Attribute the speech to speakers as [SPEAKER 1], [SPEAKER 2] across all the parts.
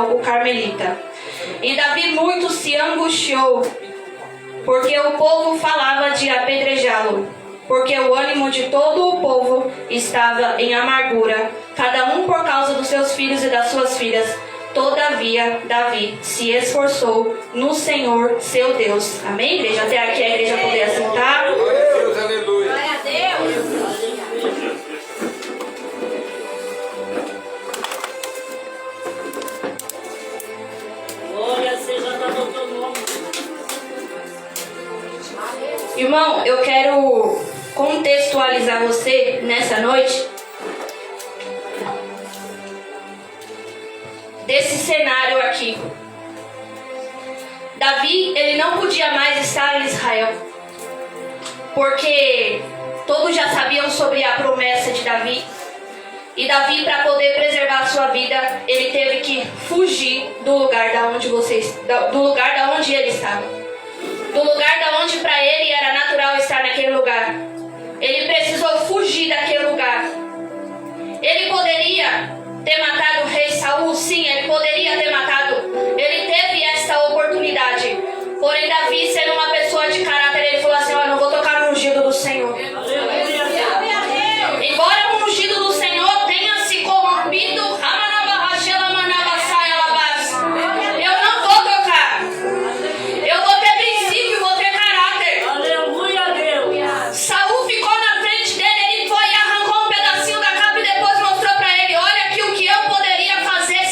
[SPEAKER 1] o carmelita. E Davi muito se angustiou, porque o povo falava de apedrejá-lo, porque o ânimo de todo o povo estava em amargura, cada um por causa dos seus filhos e das suas filhas. Todavia, Davi se esforçou no Senhor, seu Deus. Amém, igreja? Até aqui a igreja poder assentar.
[SPEAKER 2] Glória a Deus, aleluia.
[SPEAKER 3] Glória a Deus.
[SPEAKER 4] Glória seja dada ao teu nome.
[SPEAKER 1] Irmão, eu quero contextualizar você nessa noite desse cenário aqui. Davi, ele não podia mais estar em Israel, porque todos já sabiam sobre a promessa de Davi. E Davi, para poder preservar a sua vida, ele teve que fugir do lugar da onde ele estava. Do lugar da onde para ele era natural estar naquele lugar. Ele precisou fugir daquele lugar. Ele poderia ter matado o rei Saul, sim, ele poderia ter matado. Ele teve essa oportunidade. Porém, Davi, sendo uma pessoa de caráter, ele falou assim: eu não vou tocar no ungido do Senhor. Embora o ungido do Senhor tenha se corrompido, eu não vou tocar. Eu vou ter princípio, vou ter caráter.
[SPEAKER 4] Aleluia, Deus.
[SPEAKER 1] Saul ficou na frente dele, ele foi e arrancou um pedacinho da capa e depois mostrou para ele: olha aqui o que eu poderia fazer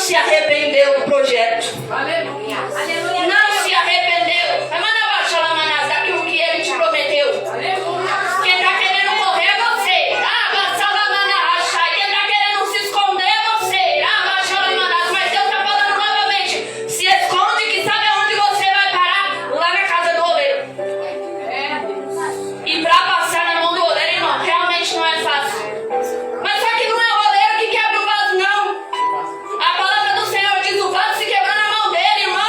[SPEAKER 1] se arrependeu do projeto.
[SPEAKER 2] Aleluia.
[SPEAKER 1] Não se arrependeu. Daquilo que ele te prometeu. Quem está querendo correr é você. Quem está querendo se esconder é você. Mas Deus está falando novamente. Se esconde que sabe aonde você vai parar? Lá na casa do oleiro. E para passar na mão do oleiro, irmão, realmente não é fácil. Mas só que não é o oleiro que quebra o vaso, não. A palavra do Senhor diz: o vaso se quebrou na mão dele, irmão.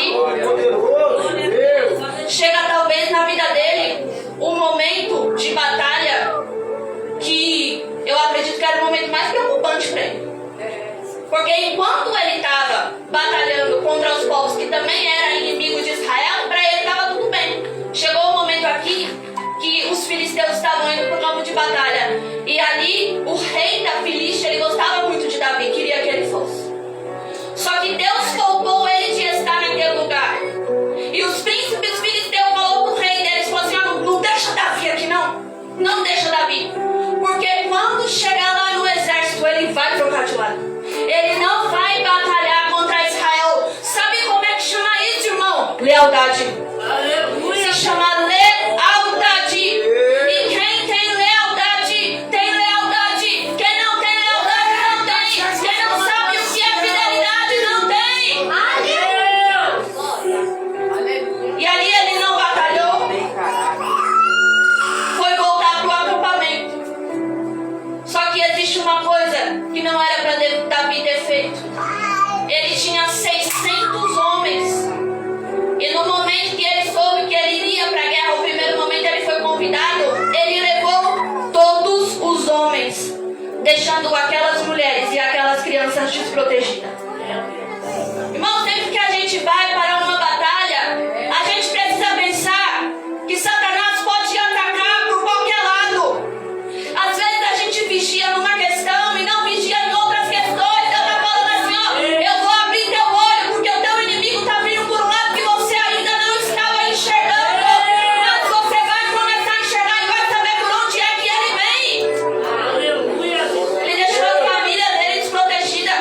[SPEAKER 1] Davi. Chega talvez na vida dele um momento de batalha que eu acredito que era o momento mais preocupante para ele. Porque enquanto ele estava batalhando contra os povos que também eram inimigos de Israel, para ele estava tudo bem. Chegou um momento aqui que os filisteus estavam indo para o campo de batalha. E ali o rei da Filístia, ele gostava muito de Davi, queria que ele fosse. Só que Deus poupou ele de estar naquele lugar. E os príncipes filisteus falaram para o rei deles, falou assim, não deixa Davi aqui não. Não deixa Davi. Porque quando chegar lá no exército, ele vai trocar de lado. Ele não vai batalhar contra Israel. Sabe como é que chama isso, irmão? Lealdade.
[SPEAKER 4] Aleluia.
[SPEAKER 1] Se chama lealdade. E quem tem lealdade, tem lealdade. Quem não tem lealdade, não tem. Quem não sabe o que é fidelidade, não tem. E ali ele não batalhou. Foi voltar para o acampamento. Só que existe uma coisa que não era para Davi ter feito. Ele tinha 600 homens. E no momento que ele soube que ele iria para a guerra, o primeiro momento ele foi convidado, ele levou todos os homens, deixando aquelas mulheres e aquelas crianças desprotegidas. Irmão, sempre que a gente vai para uma batalha, a gente precisa pensar que Satanás pode atacar por qualquer lado. Às vezes a gente vigia numa questão e não vigia em outras questões. Deus está falando assim, ó, eu vou abrir teu olho, porque o teu inimigo está vindo por um lado que você ainda não estava enxergando. Mas você vai começar a enxergar e vai saber por onde é que ele vem.
[SPEAKER 4] Aleluia.
[SPEAKER 1] Ele deixou a família dele desprotegida.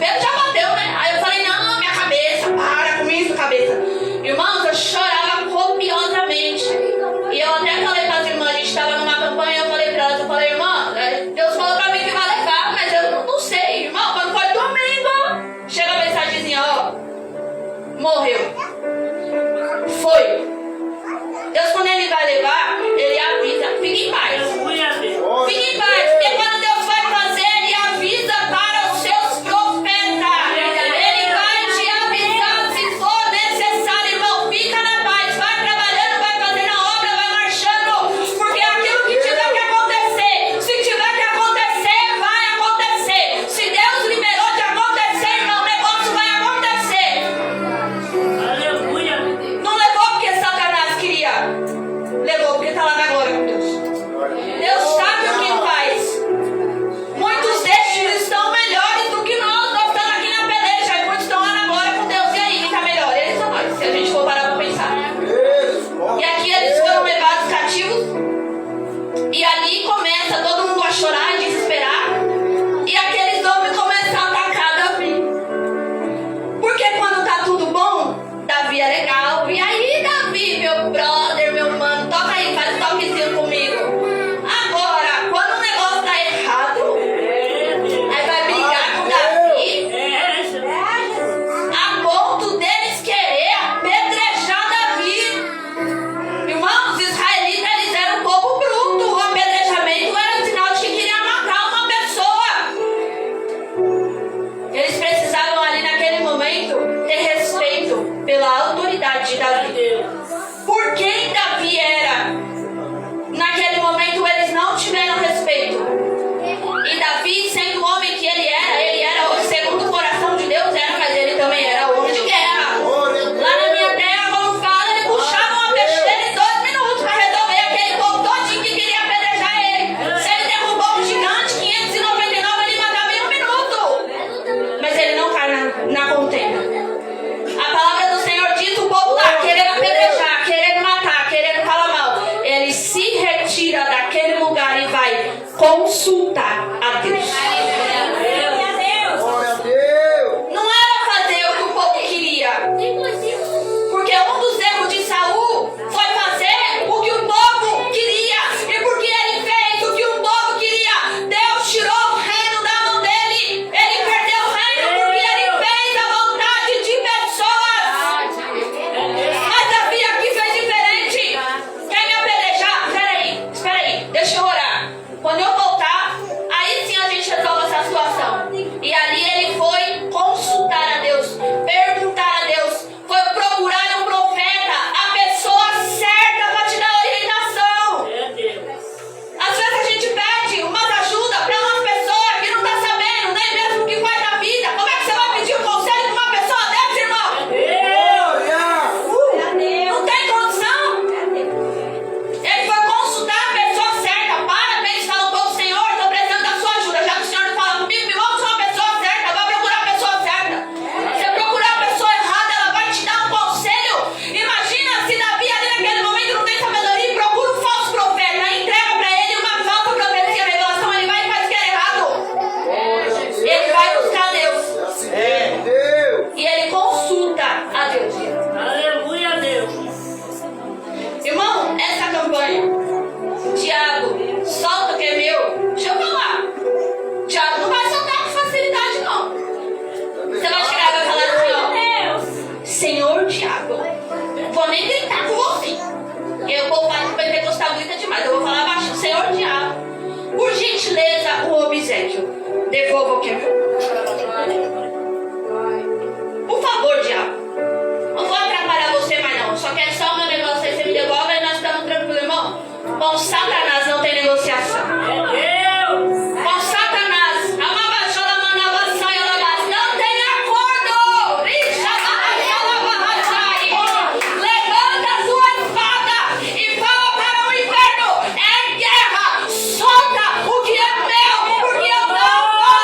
[SPEAKER 1] desespero já bateu, né? Aí eu falei, não, minha cabeça, para com isso, cabeça. Irmãos, eu chorava copiosamente. E eu até falei para as irmãs, a gente estava numa campanha, eu falei para elas, eu falei, irmã, Deus falou para mim que vai levar, mas eu não sei, irmão, quando foi domingo, chega a mensagenzinha, ó, morreu. Foi. Deus, quando Ele vai levar, Ele avisa, fique em paz. Fique em paz, porque quando Deus vai fazer, Ele avisa para os seus profetas. Ele vai te avisar se for necessário, irmão. Fica na paz, vai trabalhando, vai fazendo a obra, vai marchando. Porque aquilo que tiver que acontecer, se tiver que acontecer, vai acontecer. Se Deus liberou de acontecer, irmão, o negócio vai acontecer.
[SPEAKER 4] Aleluia.
[SPEAKER 1] Não levou porque Satanás queria. Levou porque está lá na glória com Deus. Deus sabe o que faz. Muitos destes estão melhores do que nós. Nós estamos aqui na peleja e muitos estão lá na glória com Deus. E aí, quem está melhor? Eles ou nós? Se a gente for parar para pensar. E aqui eles foram levados cativos. E ali começa todo mundo a chorar e desesperar. E aqueles homens começam a atacar Davi. Porque quando tá tudo bom, Davi é legal. E aí, Davi, meu brother, meu mano, toca aí, faz um toquezinho comigo. Agora, quando o negócio tá errado, aí vai brigar com Davi, a ponto deles querer apedrejar Davi. Irmãos, os israelitas, eles eram um povo bruto. O apedrejamento era um sinal de que queria matar uma pessoa. Eles precisavam ali naquele momento ter respeito pela autoridade de Davi. Por quem Davi era? Naquele momento eles não tiveram respeito. E Davi, sendo o homem que ele era o segundo coração de Deus, mas ele também era homem de guerra. Lá na minha terra, como fala, ele puxava uma peixeira em 2 minutos para resolver aquele povo todinho que queria apedrejar ele. Se ele derrubou um gigante, 599, ele matava em 1 minuto. Mas ele não cai na contenda. A palavra do Senhor diz, o povo lá querendo apedrejar, querendo matar, querendo falar mal. Ele se retira daquele lugar e vai consultar a Deus. Não era fazer o que o povo queria. Porque um dos erros de Saul foi fazer o que o povo queria. E porque ele fez o que o povo queria, Deus tirou o reino da mão dele. Ele perdeu o reino porque ele fez a vontade de pessoas. Mas Davi aqui fez diferente. Quer me apedrejar? Espera aí, deixa eu orar. Quando eu voltar, aí sim a gente resolve essa situação. E ali ele foi consultar a Deus, perguntar a Deus, foi procurar um profeta, a pessoa certa para te dar orientação. Às vezes a gente pede umas ajuda para uma pessoa que não está sabendo nem mesmo o que faz na vida. Como é que você vai pedir um conselho para uma pessoa dessa, irmão? Não tem condição. Ele foi consultar a pessoa certa. Parabéns, falou para o Senhor, estou precisando da sua ajuda. Já que o Senhor não fala comigo, me mostra uma pessoa certa, vai procurar a pessoa certa. Se procurar a pessoa errada, ela vai te dar um conselho. Imagina se Davi ali naquele momento não tem sabedoria e procura um falso profeta, entrega para ele uma falsa profecia, revelação, ele vai e faz o que é errado. Ele vai buscar Deus. E ele consulta a Deus.
[SPEAKER 4] Aleluia, Deus.
[SPEAKER 1] Irmão, essa campanha, diabo, solta o que é meu. Deixa eu falar. Diabo não vai soltar com facilidade, não. Você vai chegar e vai falar assim, ó. Senhor diabo, não vou nem gritar com você. Porque o povo vai no pentecostal grita demais. Eu vou falar baixinho. Senhor diabo, por gentileza, o obséquio. Devolva o que é meu. Por favor, diabo. Não vou atrapalhar você mais não. Só quero só o meu negócio aí, você me devolve e nós estamos tranquilos, irmão. Com Satanás não tem negociação. Com Satanás, não tem acordo. Levanta a sua espada e fala para o inferno. É guerra. Solta o que é meu, porque eu não vou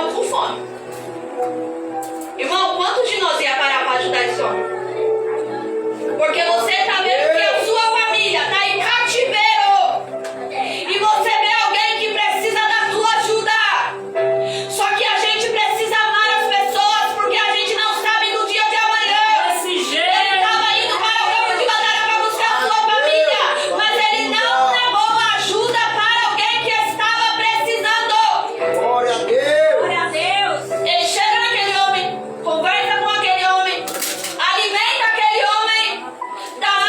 [SPEAKER 1] estava com fome. Irmão, quantos de nós ia parar para ajudar esse homem? Porque você está vendo que a sua família está em cativeiro. E você vê alguém que precisa da tua ajuda. Só que a gente precisa amar as pessoas, porque a gente não sabe do dia de amanhã.
[SPEAKER 4] Desse jeito.
[SPEAKER 1] Ele estava indo para o campo de batalha para buscar a sua família, mas ele não negou ajuda para alguém que estava precisando.
[SPEAKER 2] Glória a Deus.
[SPEAKER 4] Glória a Deus.
[SPEAKER 1] Ele chega naquele homem, conversa com aquele homem, alimenta aquele homem, dá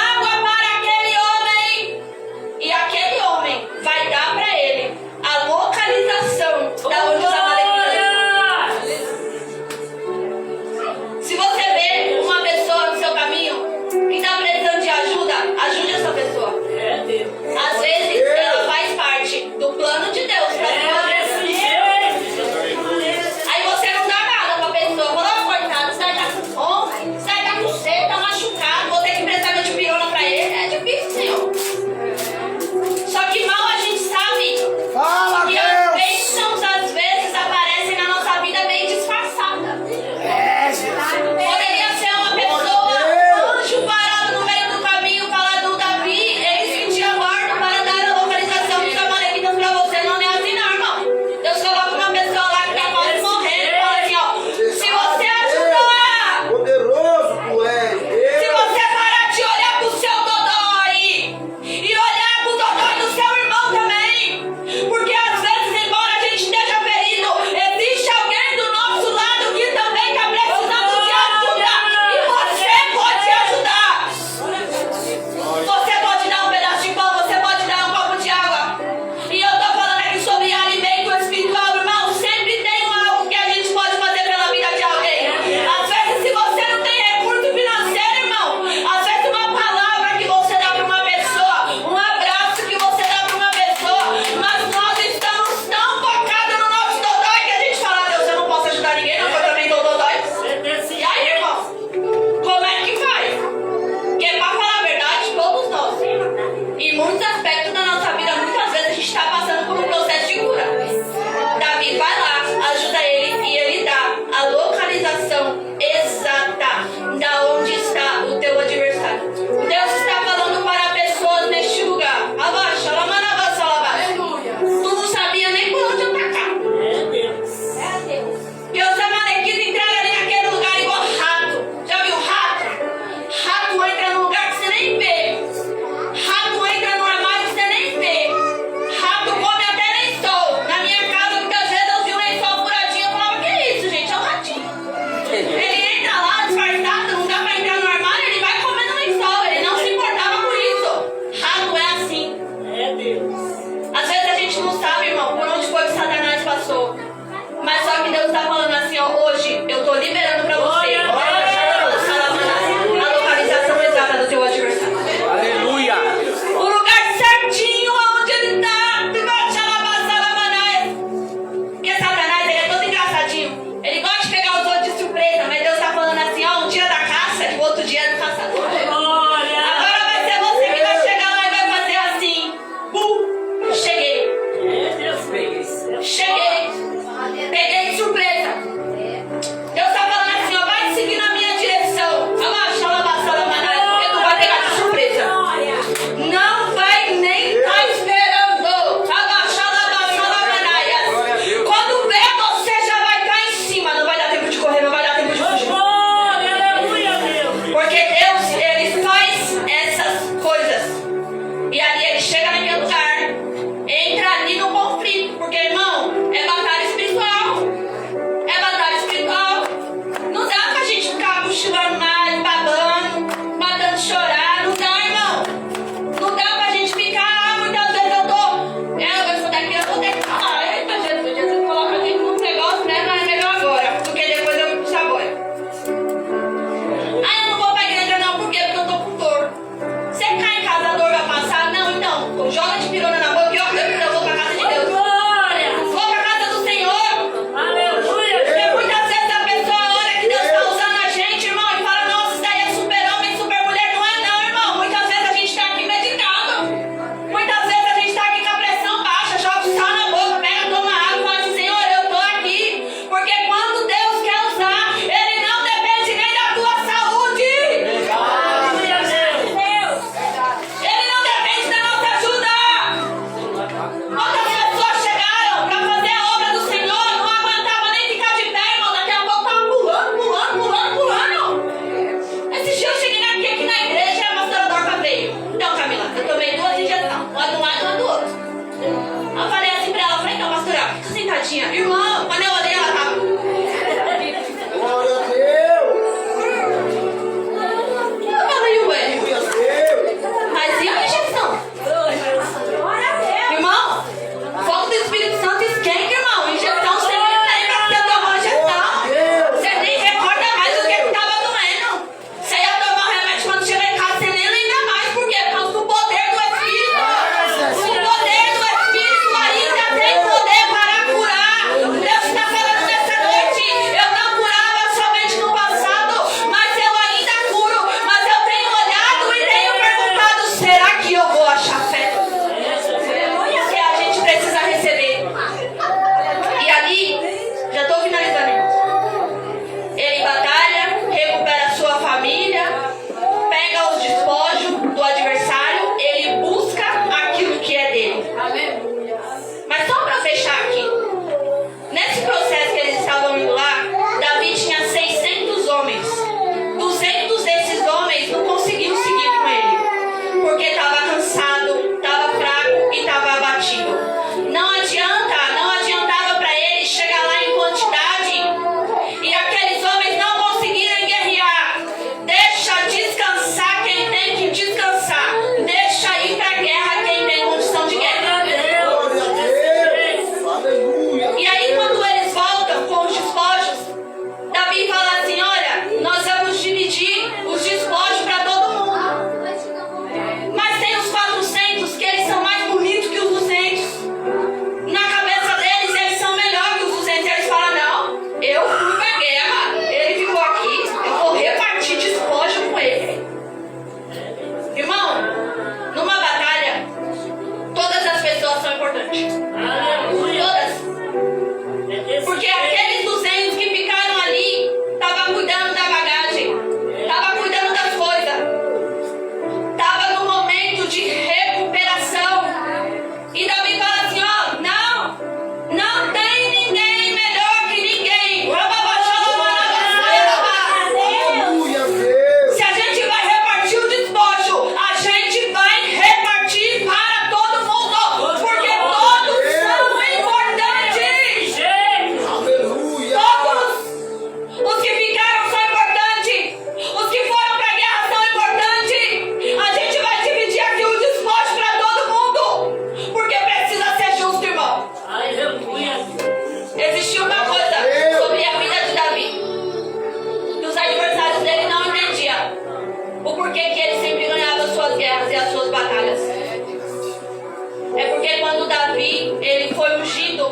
[SPEAKER 1] Davi, ele foi ungido,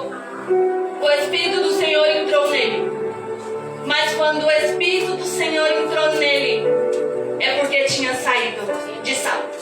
[SPEAKER 1] o Espírito do Senhor entrou nele. Mas quando o Espírito do Senhor entrou nele, é porque tinha saído de Saul.